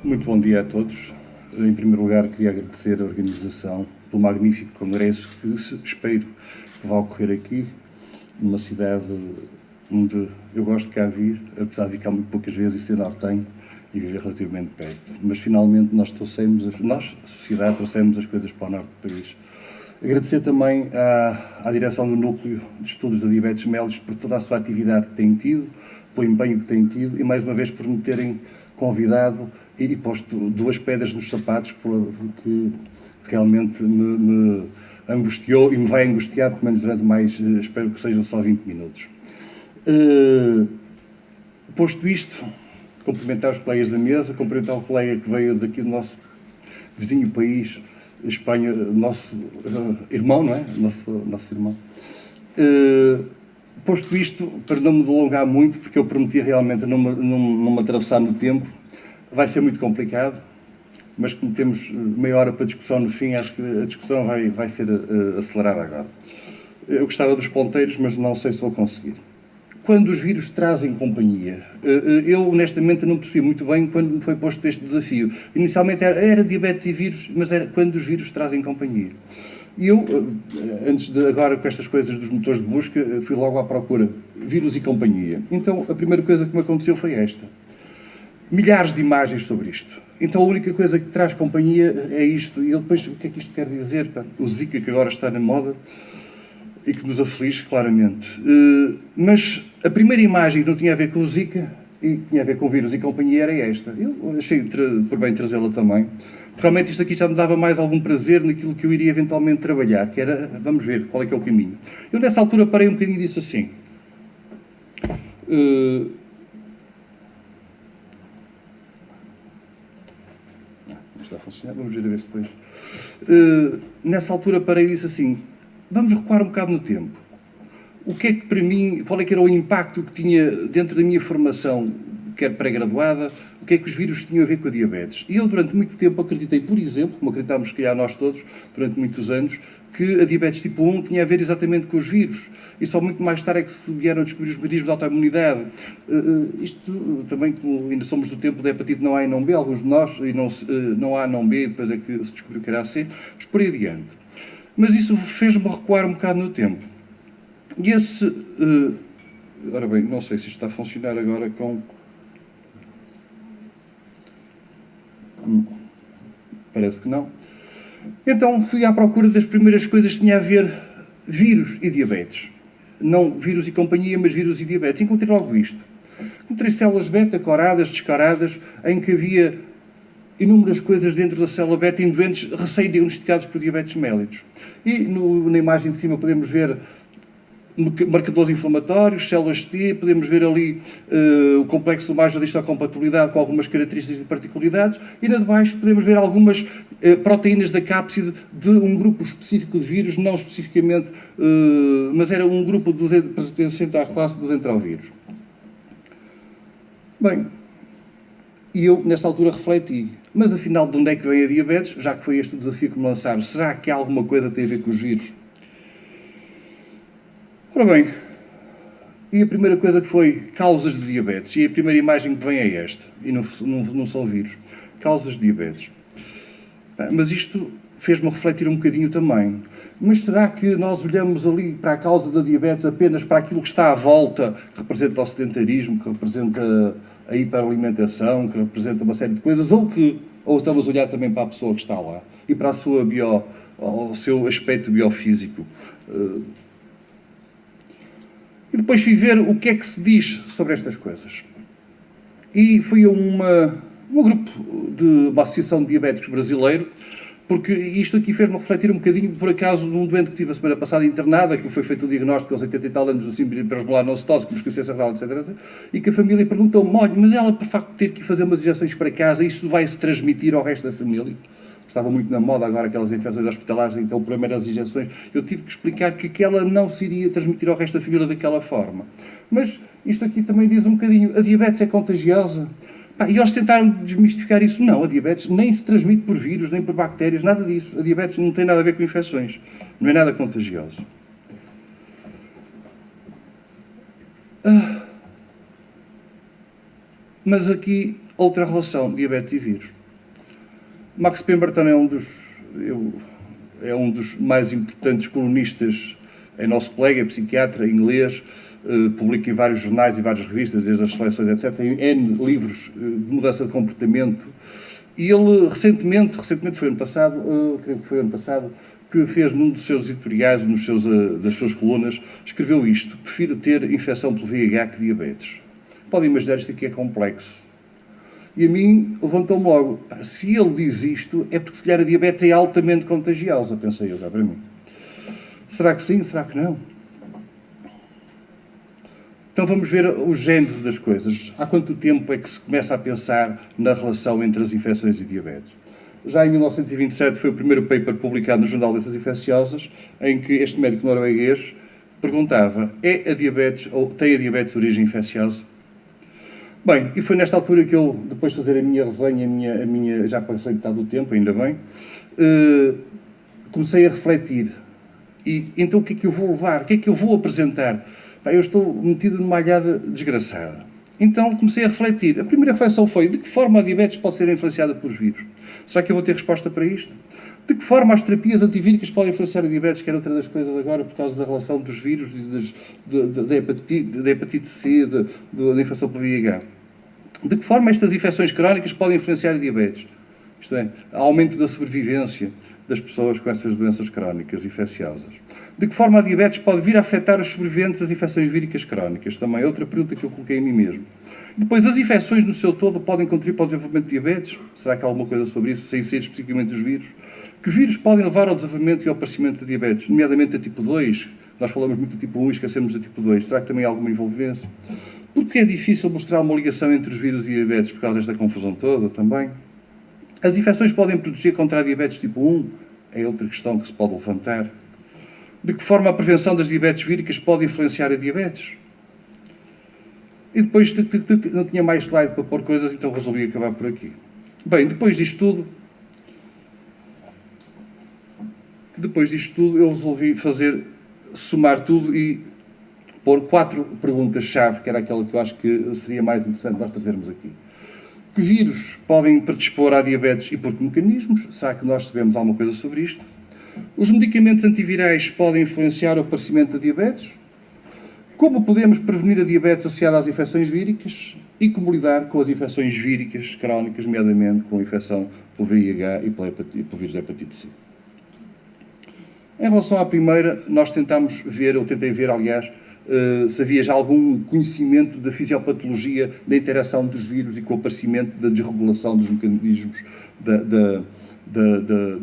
Muito bom dia a todos. Em primeiro lugar, queria agradecer a organização do magnífico congresso que espero que vá ocorrer aqui, numa cidade onde eu gosto de cá vir, apesar de vir cá muito poucas vezes e ser nortenho e viver relativamente perto. Mas finalmente nós, a sociedade, trouxemos as coisas para o norte do país. Agradecer também à direção do Núcleo de Estudos da Diabetes mellitus por toda a sua atividade que tem tido, pelo empenho que tem tido e, mais uma vez, por me terem convidado e posto duas pedras nos sapatos que realmente me angustiou e me vai angustiar, pelo menos durante mais, espero que sejam só 20 minutos. Posto isto, cumprimentar os colegas da mesa, cumprimentar o colega que veio daqui do nosso vizinho país, Espanha, nosso irmão, não é? Nosso irmão. Posto isto, para não me delongar muito, porque eu prometi realmente não me atravessar no tempo, vai ser muito complicado, mas como temos meia hora para discussão no fim, acho que a discussão vai ser acelerada agora. Eu gostava dos ponteiros, mas não sei se vou conseguir. Quando os vírus trazem companhia, eu honestamente não percebi muito bem quando me foi posto este desafio. Inicialmente era diabetes e vírus, mas era quando os vírus trazem companhia. E eu, antes de agora com estas coisas dos motores de busca, fui logo à procura, vírus e companhia. Então a primeira coisa que me aconteceu foi esta. Milhares de imagens sobre isto. Então a única coisa que traz companhia é isto. E eu depois, o que é que isto quer dizer? O Zika, que agora está na moda e que nos aflige, claramente. Mas a primeira imagem que não tinha a ver com o Zika e tinha a ver com vírus e companhia era esta. Eu achei por bem trazê-la também. Realmente isto aqui já me dava mais algum prazer naquilo que eu iria eventualmente trabalhar, que era, vamos ver, qual é que é o caminho. Eu nessa altura parei um bocadinho e disse assim... Não está a funcionar, vamos ver se depois... Nessa altura parei e disse assim... Vamos recuar um bocado no tempo. O que é que para mim, qual é que era o impacto que tinha dentro da minha formação, quer pré-graduada, o que é que os vírus tinham a ver com a diabetes? E eu durante muito tempo acreditei, por exemplo, como acreditámos se calhar nós todos, durante muitos anos, que a diabetes tipo 1 tinha a ver exatamente com os vírus. E só muito mais tarde é que se vieram a descobrir os mecanismos de autoimunidade. Isto também, como ainda somos do tempo da hepatite não A e não B, alguns de nós, e não A, não B, depois é que se descobriu que era AC, mas por aí adiante. Mas isso fez-me recuar um bocado no tempo. E esse... ora bem, não sei se isto está a funcionar agora com... Parece que não. Então fui à procura das primeiras coisas que tinha a ver vírus e diabetes. Não vírus e companhia, mas vírus e diabetes. Encontrei logo isto. Encontrei células beta coradas, descaradas, em que havia inúmeras coisas dentro da célula beta em doentes recém-diagnosticados por diabetes mellitus. E na imagem de cima podemos ver marcadores inflamatórios, células T, podemos ver ali o complexo mais da histocompatibilidade com algumas características e particularidades, e na de baixo podemos ver algumas proteínas da cápside de um grupo específico de vírus, não especificamente, mas era um grupo pertencente à classe dos entrovírus. Bem, e eu, nesta altura, refleti, mas afinal, de onde é que vem a diabetes? Já que foi este o desafio que me lançaram, será que há alguma coisa que tem a ver com os vírus? Ora bem, e a primeira coisa que foi causas de diabetes, e a primeira imagem que vem é esta, e não são vírus, causas de diabetes. Mas isto fez-me refletir um bocadinho também. Mas será que nós olhamos ali para a causa da diabetes apenas para aquilo que está à volta, que representa o sedentarismo, que representa a hiperalimentação, que representa uma série de coisas, ou estamos a olhar também para a pessoa que está lá e para o seu aspecto biofísico? E depois fui ver o que é que se diz sobre estas coisas. E fui a um grupo de uma associação de diabéticos brasileiro, porque isto aqui fez-me refletir um bocadinho, por acaso, de um doente que tive a semana passada internada, que foi feito o diagnóstico aos 80 e tal anos do síndrome hiperosmolar não cetose, com insuficiência renal, etc. E que a família perguntou-me, olha, mas ela, por facto de ter que fazer umas injeções para casa, isto vai-se transmitir ao resto da família? Estava muito na moda agora aquelas infecções hospitalares, então o problema era as injeções. Eu tive que explicar que aquela não se iria transmitir ao resto da família daquela forma. Mas isto aqui também diz um bocadinho, a diabetes é contagiosa? E eles tentaram desmistificar isso. Não, a diabetes nem se transmite por vírus, nem por bactérias, nada disso. A diabetes não tem nada a ver com infecções. Não é nada contagioso. Mas aqui, outra relação, diabetes e vírus. Max Pemberton é um dos mais importantes colunistas, é nosso colega, é psiquiatra, inglês, publica em vários jornais e várias revistas, desde as seleções, etc., tem N livros de mudança de comportamento. E ele, recentemente foi ano passado, creio que foi ano passado, que fez num dos seus editoriais, das suas colunas, escreveu isto: prefiro ter infecção pelo VIH que diabetes. Podem imaginar, isto aqui é complexo. E a mim levantou-me logo: se ele diz isto, é porque se calhar a diabetes é altamente contagiosa, pensei eu, já para mim. Será que sim? Será que não? Então vamos ver o gênese das coisas. Há quanto tempo é que se começa a pensar na relação entre as infecções e diabetes? Já em 1927 foi o primeiro paper publicado no Jornal de Doenças Infecciosas, em que este médico norueguês perguntava: é a diabetes ou tem a diabetes de origem infecciosa? Bem, e foi nesta altura que eu, depois de fazer a minha resenha, já passei metade do tempo, ainda bem, comecei a refletir. E então o que é que eu vou levar? O que é que eu vou apresentar? Bem, eu estou metido numa alhada desgraçada. Então comecei a refletir. A primeira reflexão foi: de que forma a diabetes pode ser influenciada pelos vírus? Será que eu vou ter resposta para isto? De que forma as terapias antivíricas podem influenciar a diabetes, que era outra das coisas agora, por causa da relação dos vírus e da hepatite C, da infecção pelo VIH? De que forma estas infecções crónicas podem influenciar a diabetes? Isto é, aumento da sobrevivência das pessoas com essas doenças crónicas infecciosas. De que forma a diabetes pode vir a afetar os sobreviventes das infecções víricas crónicas? Também outra pergunta que eu coloquei a mim mesmo. E depois, as infecções no seu todo podem contribuir para o desenvolvimento de diabetes? Será que há alguma coisa sobre isso, sem ser especificamente os vírus? Que vírus podem levar ao desenvolvimento e ao aparecimento de diabetes, nomeadamente a tipo 2? Nós falamos muito do tipo 1 e esquecemos da tipo 2. Será que também há alguma envolvência? Porque é difícil mostrar uma ligação entre os vírus e a diabetes por causa desta confusão toda também? As infecções podem proteger contra a diabetes tipo 1? É outra questão que se pode levantar. De que forma a prevenção das diabetes víricas pode influenciar a diabetes? E depois não tinha mais slide para pôr coisas, então resolvi acabar por aqui. Bem, depois disto tudo, eu resolvi somar tudo e pôr 4 perguntas-chave, que era aquela que eu acho que seria mais interessante nós trazermos aqui. Que vírus podem predispor à diabetes e por que mecanismos? Será que nós sabemos alguma coisa sobre isto? Os medicamentos antivirais podem influenciar o aparecimento da diabetes? Como podemos prevenir a diabetes associada às infecções víricas? E como lidar com as infecções víricas crónicas, nomeadamente com a infecção pelo VIH e pelo vírus da hepatite C? Em relação à primeira, nós tentei ver, aliás, se havia já algum conhecimento da fisiopatologia da interação dos vírus e com o aparecimento da desregulação dos mecanismos da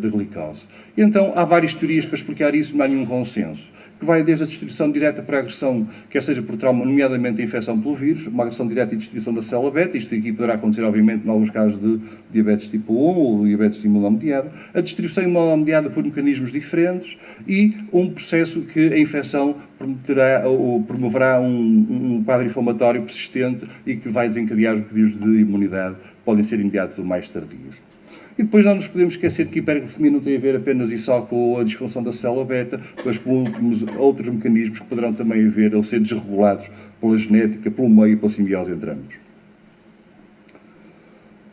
glicose. E então, há várias teorias para explicar isso, não há nenhum consenso, que vai desde a distribuição direta para a agressão, quer seja por trauma, nomeadamente a infecção pelo vírus, uma agressão direta e distribuição da célula beta, isto aqui poderá acontecer, obviamente, em alguns casos de diabetes tipo 1 ou diabetes imunomediada, a distribuição imunomediada por mecanismos diferentes e um processo que a infecção promoverá um quadro inflamatório persistente e que vai desencadear os pedidos de imunidade, podem ser imediatos ou mais tardios. E depois não nos podemos esquecer que a hiperglicemia não tem a ver apenas e só com a disfunção da célula beta, mas com outros mecanismos que poderão também haver ou ser desregulados pela genética, pelo meio e pela simbiose entre ambos.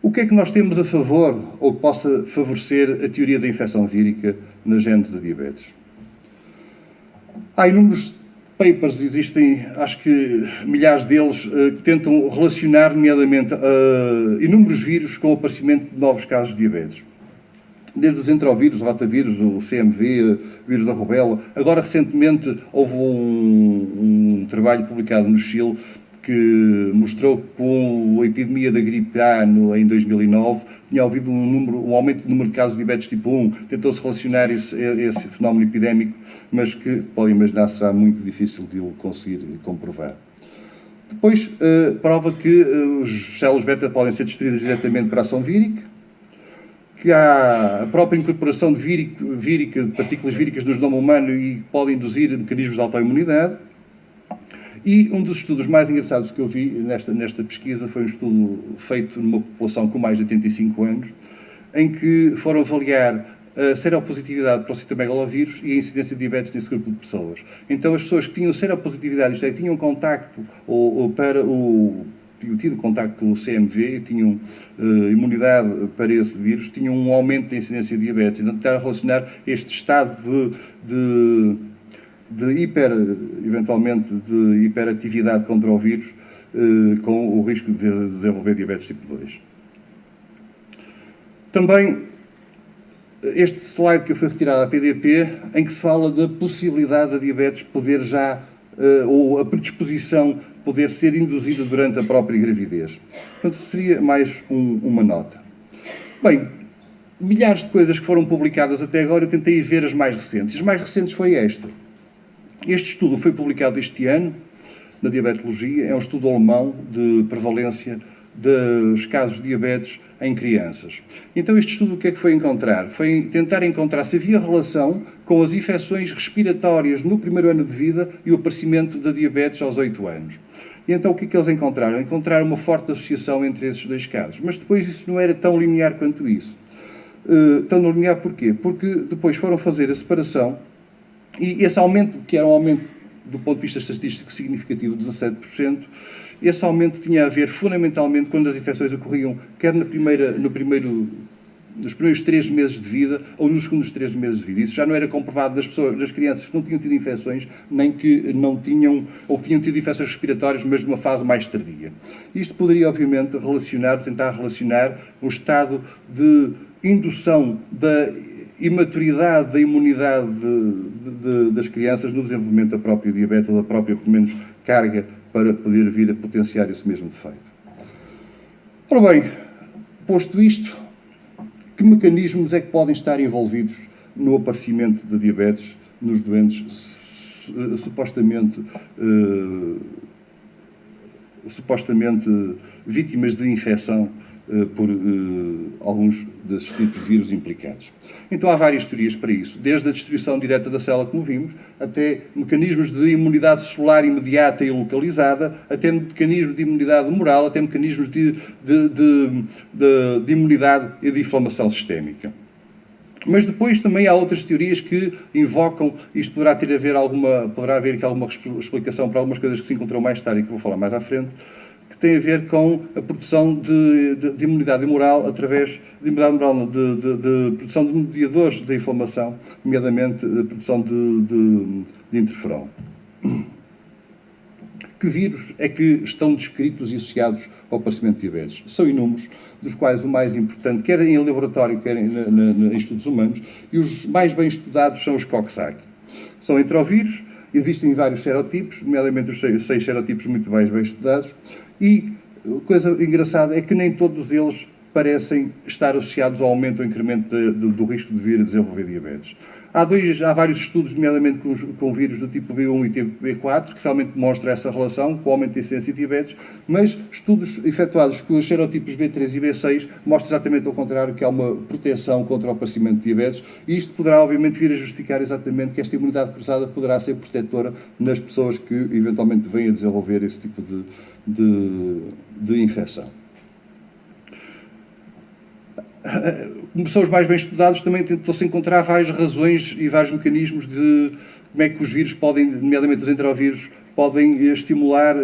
O que é que nós temos a favor ou que possa favorecer a teoria da infecção vírica na gênese da diabetes? Há inúmeros papers, existem, acho que milhares deles, que tentam relacionar, nomeadamente, inúmeros vírus com o aparecimento de novos casos de diabetes. Desde os entrovírus, o rotavírus, o CMV, o vírus da rubéola. Agora, recentemente, houve um trabalho publicado no Chile que mostrou que com a epidemia da gripe A em 2009 tinha havido um aumento do número de casos de diabetes tipo 1. Tentou-se relacionar esse fenómeno epidémico, mas que, podem imaginar, será muito difícil de o conseguir comprovar. Depois, prova que os células beta podem ser destruídas diretamente por ação vírica, que há a própria incorporação de partículas víricas no genoma humano e podem induzir mecanismos de autoimunidade. E um dos estudos mais engraçados que eu vi nesta pesquisa foi um estudo feito numa população com mais de 85 anos, em que foram avaliar a seropositividade para o citomegalovírus e a incidência de diabetes nesse grupo de pessoas. Então, as pessoas que tinham seropositividade, isto é, tinham contacto tinham tido contacto com o CMV e tinham imunidade para esse vírus, tinham um aumento da incidência de diabetes. Então, tentar relacionar este estado eventualmente, de hiperatividade contra o vírus com o risco de desenvolver diabetes tipo 2. Também, este slide que eu fui retirado da PDP, em que se fala da possibilidade da diabetes poder já, ou a predisposição poder ser induzida durante a própria gravidez. Portanto, seria mais uma nota. Bem, milhares de coisas que foram publicadas até agora, eu tentei ver as mais recentes. As mais recentes foi esta. Este estudo foi publicado este ano, na Diabetologia, é um estudo alemão de prevalência dos casos de diabetes em crianças. Então, este estudo o que é que foi encontrar? Foi tentar encontrar se havia relação com as infecções respiratórias no primeiro ano de vida e o aparecimento da diabetes aos 8 anos. E então, o que é que eles encontraram? Encontraram uma forte associação entre esses dois casos. Mas depois isso não era tão linear quanto isso. Tão linear porquê? Porque depois foram fazer a separação e esse aumento, que era um aumento do ponto de vista estatístico significativo de 17%, esse aumento tinha a ver fundamentalmente quando as infecções ocorriam quer nos primeiros 3 meses de vida ou nos segundos 3 meses de vida. Isso já não era comprovado das crianças que não tinham tido infecções, nem que não tinham, ou que tinham tido infecções respiratórias, mas numa fase mais tardia. Isto poderia, obviamente, tentar relacionar o estado de indução da imaturidade da imunidade das crianças no desenvolvimento da própria diabetes ou da própria, pelo menos, carga para poder vir a potenciar esse mesmo defeito. Ora bem, posto isto, que mecanismos é que podem estar envolvidos no aparecimento de diabetes nos doentes supostamente vítimas de infecção por alguns desses tipos de vírus implicados? Então há várias teorias para isso, desde a destruição direta da célula, como vimos, até mecanismos de imunidade celular imediata e localizada, até mecanismos de imunidade humoral, até mecanismos de imunidade e de inflamação sistémica. Mas depois também há outras teorias que invocam, isto poderá haver aqui alguma explicação para algumas coisas que se encontrou mais tarde e que vou falar mais à frente, que tem a ver com a produção de imunidade humoral através de produção de mediadores da inflamação, nomeadamente a produção de interferon. Que vírus é que estão descritos e associados ao aparecimento de diabetes? São inúmeros, dos quais o mais importante, quer em laboratório, quer em estudos humanos, e os mais bem estudados são os Coxsackie. São entrovírus, existem vários serotipos, nomeadamente os 6 serotipos muito bem estudados, e a coisa engraçada é que nem todos eles parecem estar associados ao aumento ou incremento do risco de vir a desenvolver diabetes. Há vários estudos, nomeadamente com vírus do tipo B1 e tipo B4, que realmente demonstram essa relação com o aumento da incidência de diabetes, mas estudos efetuados com os serotipos B3 e B6 mostram exatamente ao contrário, que há uma proteção contra o aparecimento de diabetes, e isto poderá, obviamente, vir a justificar exatamente que esta imunidade cruzada poderá ser protetora nas pessoas que, eventualmente, venham a desenvolver esse tipo de infecção. Como são os mais bem estudados, também tentou-se encontrar várias razões e vários mecanismos de como é que os vírus podem, nomeadamente os entrovírus, podem estimular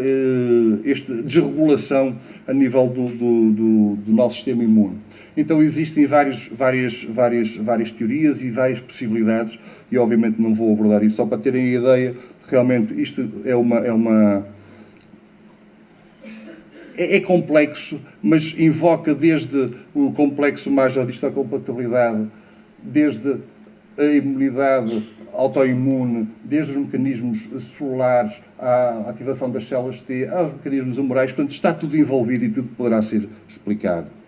esta desregulação a nível do nosso sistema imune. Então existem várias teorias e várias possibilidades, e obviamente não vou abordar isso, só para terem a ideia, realmente isto é complexo, mas invoca desde o complexo mais da histocompatibilidade, desde a imunidade autoimune, desde os mecanismos celulares, à ativação das células T, aos mecanismos humorais, portanto está tudo envolvido e tudo poderá ser explicado.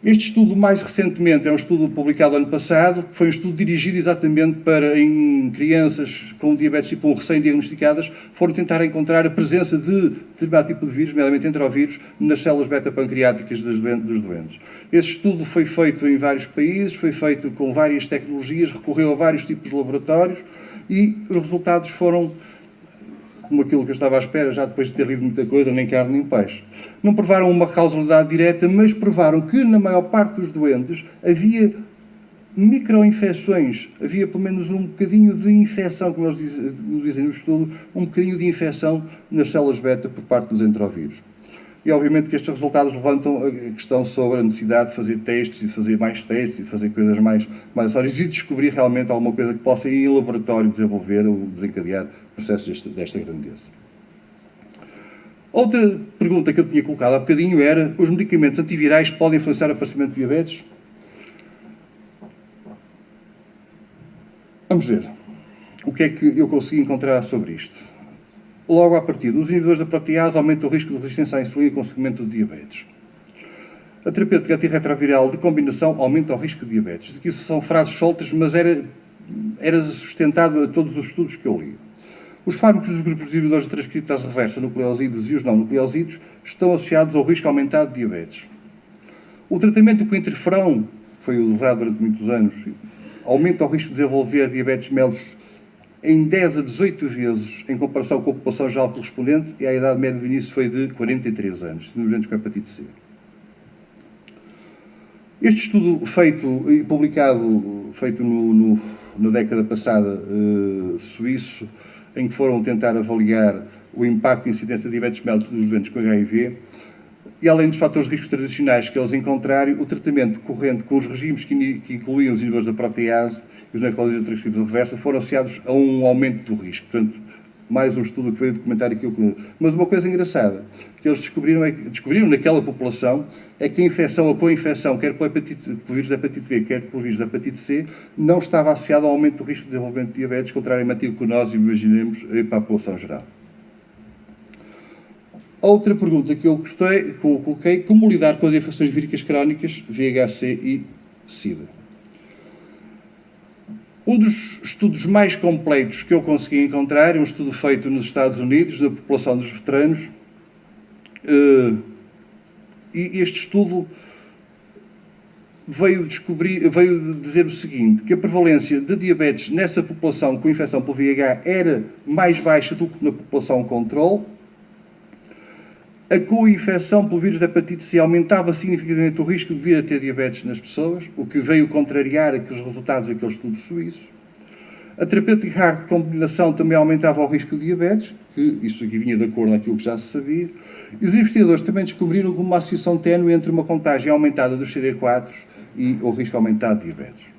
Este estudo, mais recentemente, é um estudo publicado ano passado, que foi um estudo dirigido exatamente em crianças com diabetes tipo 1 recém-diagnosticadas, foram tentar encontrar a presença de determinado tipo de vírus, nomeadamente entrovírus, nas células beta-pancreáticas dos doentes. Esse estudo foi feito em vários países, foi feito com várias tecnologias, recorreu a vários tipos de laboratórios e os resultados foram como aquilo que eu estava à espera, já depois de ter lido muita coisa, nem carne nem peixe. Não provaram uma causalidade direta, mas provaram que na maior parte dos doentes havia microinfecções, havia pelo menos um bocadinho de infecção, como eles dizem no estudo, um bocadinho de infecção nas células beta por parte dos entrovírus. E obviamente que estes resultados levantam a questão sobre a necessidade de fazer testes, e de fazer mais testes, e de fazer coisas mais sérias, e descobrir realmente alguma coisa que possa ir em laboratório desenvolver ou desencadear processos desta grandeza. Outra pergunta que eu tinha colocado há bocadinho era: os medicamentos antivirais podem influenciar o aparecimento de diabetes? Vamos ver. O que é que eu consegui encontrar sobre isto? Logo à partida, os inibidores da protease aumentam o risco de resistência à insulina e consequentemente de diabetes. A terapêutica antirretroviral de combinação aumenta o risco de diabetes. Aqui são frases soltas, mas era sustentado a todos os estudos que eu li. Os fármacos dos grupos de inibidores da transcriptase reversa, nucleosídeos e os não nucleosídeos, estão associados ao risco aumentado de diabetes. O tratamento com interferão, que foi usado durante muitos anos, aumenta o risco de desenvolver diabetes mellitus em 10 a 18 vezes em comparação com a população geral correspondente, e a idade média do início foi de 43 anos, nos doentes com hepatite C. Este estudo feito e publicado, feito na década passada, suíço, em que foram tentar avaliar o impacto e incidência de diabetes mellitus dos doentes com HIV, e além dos fatores de risco tradicionais que eles encontraram, o tratamento corrente com os regimes que incluíam os inibidores da protease e os nucleosídeos da transcriptase reversa foram associados a um aumento do risco. Portanto, mais um estudo que veio documentar aquilo que... Mas uma coisa engraçada que eles descobriram naquela população é que a infecção ou co-infecção, quer pelo vírus da hepatite B, quer pelo vírus da hepatite C, não estava associada ao aumento do risco de desenvolvimento de diabetes, contrariamente àquilo que nós imaginemos para a população geral. Outra pergunta que eu coloquei: como lidar com as infecções víricas crónicas, VHC e SIDA? Um dos estudos mais completos que eu consegui encontrar é um estudo feito nos Estados Unidos, da população dos veteranos, e este estudo veio dizer o seguinte: que a prevalência de diabetes nessa população com infecção por VIH era mais baixa do que na população controle. A co-infecção pelo vírus da hepatite C aumentava significativamente o risco de vir a ter diabetes nas pessoas, o que veio contrariar aqueles resultados daquele estudo suíço. A terapêutica HART de combinação também aumentava o risco de diabetes, que isso aqui vinha de acordo com aquilo que já se sabia. E os investigadores também descobriram uma associação ténue entre uma contagem aumentada dos CD4 e o risco aumentado de diabetes.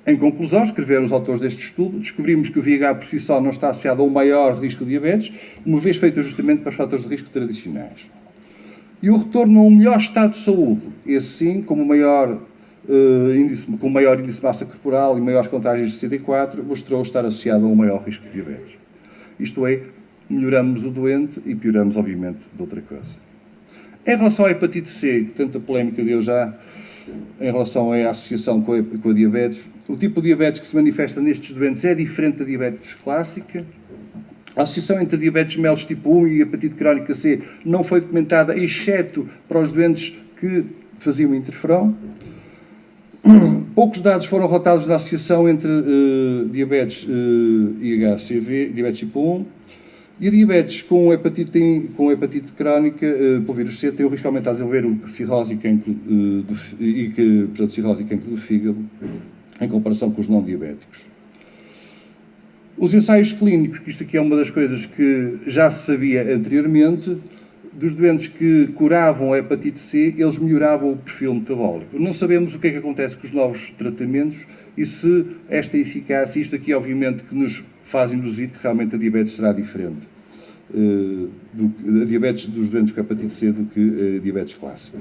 Em conclusão, escreveram os autores deste estudo: descobrimos que o VIH por si só não está associado a um maior risco de diabetes, uma vez feito ajustamento para os fatores de risco tradicionais. E o retorno a um melhor estado de saúde, esse sim, com maior índice de massa corporal e maiores contagens de CD4, mostrou estar associado a um maior risco de diabetes. Isto é, melhoramos o doente e pioramos, obviamente, de outra coisa. Em relação à hepatite C, que tanta polémica deu já, em relação à associação com a diabetes, o tipo de diabetes que se manifesta nestes doentes é diferente da diabetes clássica. A associação entre a diabetes mellitus tipo 1 e a hepatite crónica C não foi documentada, exceto para os doentes que faziam interferão. Poucos dados foram relatados da associação entre diabetes e HCV, diabetes tipo 1. E a diabetes com hepatite crónica por vírus C tem o risco aumentado de desenvolver cirrose e cancro do fígado, em comparação com os não diabéticos. Os ensaios clínicos, que isto aqui é uma das coisas que já se sabia anteriormente, dos doentes que curavam a hepatite C, eles melhoravam o perfil metabólico. Não sabemos o que é que acontece com os novos tratamentos e se esta eficácia, isto aqui obviamente que nos faz induzir que realmente a diabetes será diferente, a diabetes dos doentes com hepatite C do que a diabetes clássica.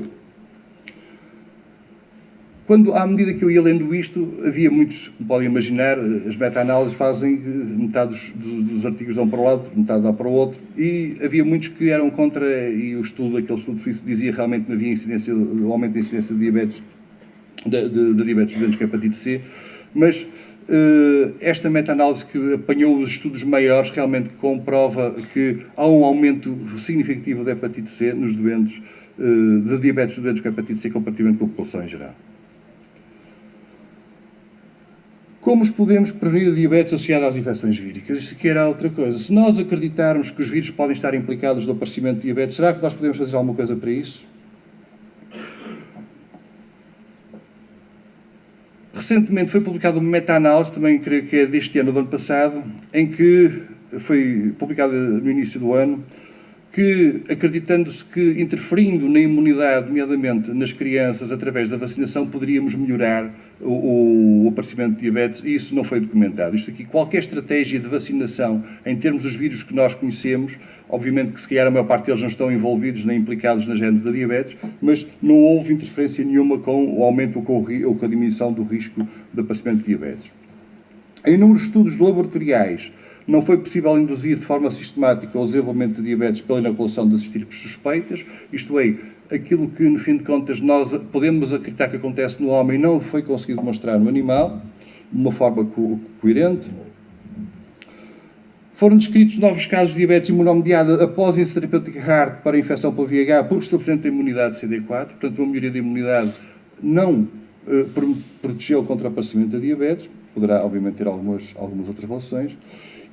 À medida que eu ia lendo isto, havia muitos, podem imaginar, as meta-análises fazem, metade dos artigos dão para um lado, metade dá para o outro, e havia muitos que eram contra, e aquele estudo suíço dizia realmente que não havia aumento da incidência de diabetes, de diabetes dos doentes com hepatite C, mas esta meta-análise que apanhou os estudos maiores realmente comprova que há um aumento significativo da hepatite C nos doentes, de diabetes dos doentes com hepatite C comparativamente com a população em geral. Como os podemos prevenir a diabetes associada às infecções víricas? Isto aqui era outra coisa. Se nós acreditarmos que os vírus podem estar implicados no aparecimento de diabetes, será que nós podemos fazer alguma coisa para isso? Recentemente foi publicada uma meta-análise, também creio que é deste ano, do ano passado, em que foi publicada no início do ano, que, acreditando-se que interferindo na imunidade, nomeadamente nas crianças, através da vacinação, poderíamos melhorar o aparecimento de diabetes, e isso não foi documentado. Isto aqui, qualquer estratégia de vacinação, em termos dos vírus que nós conhecemos, obviamente que se calhar a maior parte deles não estão envolvidos nem implicados na gênese da diabetes, mas não houve interferência nenhuma com o aumento ou com a diminuição do risco de aparecimento de diabetes. Em inúmeros estudos laboratoriais, não foi possível induzir de forma sistemática o desenvolvimento de diabetes pela inoculação das estirpes suspeitas, isto é, aquilo que, no fim de contas, nós podemos acreditar que acontece no homem não foi conseguido demonstrar no animal, de uma forma coerente. Foram descritos novos casos de diabetes imunomediada após esse terapêutica hard para a infecção pela VIH por estabelecimento da imunidade CD4, portanto, uma melhoria da imunidade não protegeu contra o aparecimento da diabetes, poderá, obviamente, ter algumas outras relações.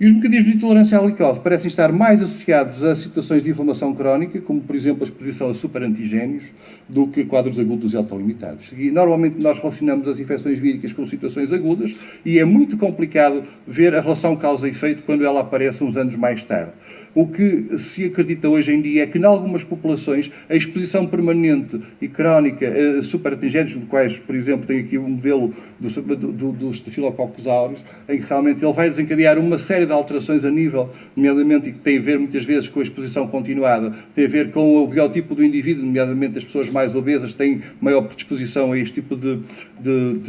E os mecanismos de intolerância à glicose parecem estar mais associados a situações de inflamação crónica, como, por exemplo, a exposição a superantigénios, do que a quadros agudos e autolimitados. E, normalmente, nós relacionamos as infecções víricas com situações agudas e é muito complicado ver a relação causa e efeito quando ela aparece uns anos mais tarde. O que se acredita hoje em dia é que, em algumas populações, a exposição permanente e crónica a superantigénios, dos quais, por exemplo, tem aqui um modelo do Staphylococcus aureus, em que realmente ele vai desencadear uma série de alterações a nível, nomeadamente, e que tem a ver muitas vezes com a exposição continuada, tem a ver com o biotipo do indivíduo, nomeadamente as pessoas mais obesas têm maior predisposição a este tipo de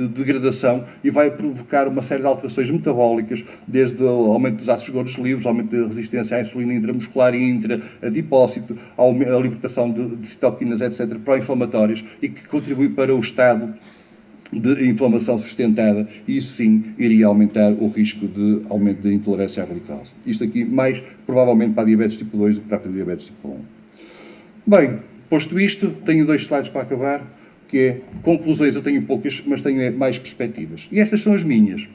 degradação e vai provocar uma série de alterações metabólicas, desde o aumento dos ácidos gordos livres, aumento da resistência à insulina intramuscular e intra-adipócito, a libertação de citoquinas, etc., pró-inflamatórias, e que contribui para o estado de inflamação sustentada, e isso sim iria aumentar o risco de aumento da intolerância à glicose. Isto aqui mais provavelmente para a diabetes tipo 2 do que para a diabetes tipo 1. Bem, posto isto, tenho 2 slides para acabar, que é conclusões. Eu tenho poucas, mas tenho mais perspectivas. E estas são as minhas.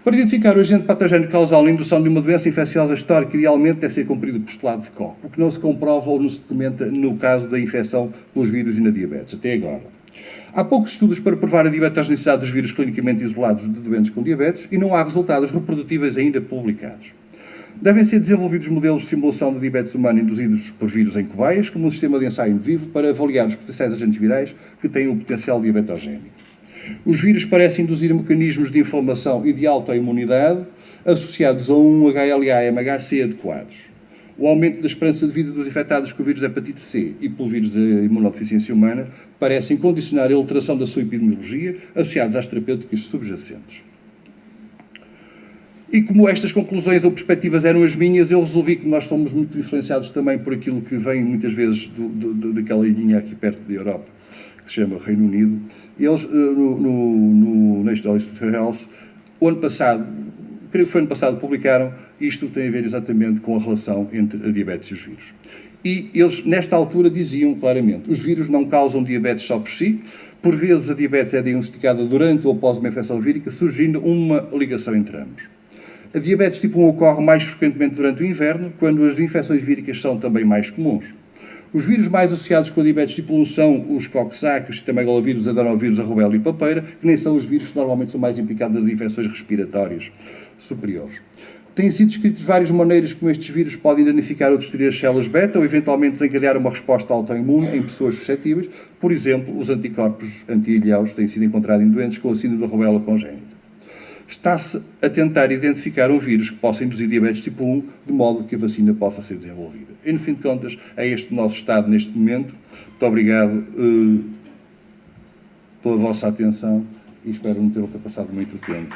Para identificar o agente patogénico causal na indução de uma doença infecciosa histórica, idealmente deve ser cumprido o postulado de Koch, o que não se comprova ou não se documenta no caso da infecção pelos vírus e na diabetes, até agora. Há poucos estudos para provar a diabetogenicidade dos vírus clinicamente isolados de doentes com diabetes e não há resultados reprodutíveis ainda publicados. Devem ser desenvolvidos modelos de simulação de diabetes humana induzidos por vírus em cobaias, como um sistema de ensaio vivo, para avaliar os potenciais agentes virais que têm o potencial diabetogénico. Os vírus parecem induzir mecanismos de inflamação e de autoimunidade associados a um HLA-MHC adequados. O aumento da esperança de vida dos infectados com o vírus da hepatite C e pelo vírus da imunodeficiência humana parecem condicionar a alteração da sua epidemiologia associados às terapêuticas subjacentes. E como estas conclusões ou perspectivas eram as minhas, eu resolvi que nós somos muito influenciados também por aquilo que vem muitas vezes daquela ilhinha aqui perto da Europa, que se chama Reino Unido. Eles, no National Institute of Health, o ano passado, creio que foi ano passado, publicaram, isto tem a ver exatamente com a relação entre a diabetes e os vírus. E eles, nesta altura, diziam claramente, os vírus não causam diabetes só por si, por vezes a diabetes é diagnosticada durante ou após uma infecção vírica, surgindo uma ligação entre ambos. A diabetes tipo 1 ocorre mais frequentemente durante o inverno, quando as infecções víricas são também mais comuns. Os vírus mais associados com a diabetes tipo 1 são os Coxsackie, os citomegalovírus, adenovirus, a rubéola e papeira, que nem são os vírus que normalmente são mais implicados nas infecções respiratórias superiores. Têm sido descritas várias maneiras como estes vírus podem danificar ou destruir as células beta ou eventualmente desencadear uma resposta autoimune em pessoas suscetíveis. Por exemplo, os anticorpos anti-ilhaus têm sido encontrados em doentes com a síndrome da rubéola congénita. Está-se a tentar identificar um vírus que possa induzir diabetes tipo 1, de modo que a vacina possa ser desenvolvida. E, no fim de contas, é este o nosso estado neste momento. Muito obrigado pela vossa atenção e espero não ter ultrapassado muito o tempo.